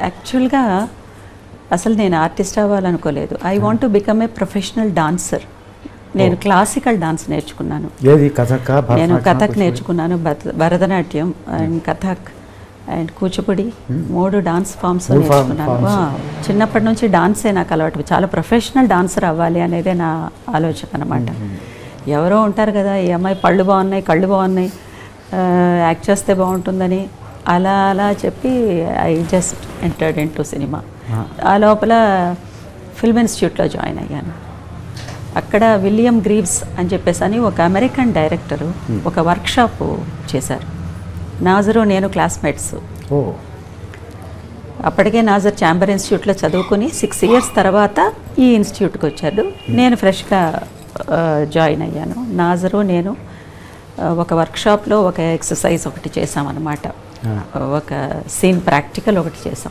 యాక్చువల్గా అసలు నేను ఆర్టిస్ట్ అవ్వాలనుకోలేదు. I want to become a professional dancer. నేను క్లాసికల్ డాన్స్ నేర్చుకున్నాను. నేను కథక్ నేర్చుకున్నాను, Bharatanatyam and Kathak and Kuchipudi 3 dance forms నేర్చుకున్నాను. చిన్నప్పటి నుంచి డాన్సే నాకు అలవాటు. చాలా ప్రొఫెషనల్ డాన్సర్ అవ్వాలి అనేదే నా ఆలోచన అనమాట. ఎవరో ఉంటారు కదా, ఈ అమ్మాయి పళ్ళు బాగున్నాయి, కళ్ళు బాగున్నాయి, యాక్ట్ చేస్తే బాగుంటుందని అలా అలా చెప్పి I just entered in to cinema. ఆ లోపల ఫిల్మ్ ఇన్స్టిట్యూట్లో జాయిన్ అయ్యాను. అక్కడ విలియం గ్రీవ్స్ అని చెప్పేసి అని ఒక అమెరికన్ డైరెక్టరు ఒక వర్క్షాప్ చేశారు. నాజరు నేను క్లాస్మేట్స్. అప్పటికే నాజర్ ఛాంబర్ ఇన్స్టిట్యూట్లో చదువుకుని 6 years తర్వాత ఈ ఇన్స్టిట్యూట్కి వచ్చాడు. నేను ఫ్రెష్గా జాయిన్ అయ్యాను. నాజరు నేను ఒక వర్క్షాప్లో ఒక ఎక్సర్సైజ్ ఒకటి చేసామన్నమాట. ఒక సీన్ ప్రాక్టికల్ ఒకటి చేసాం.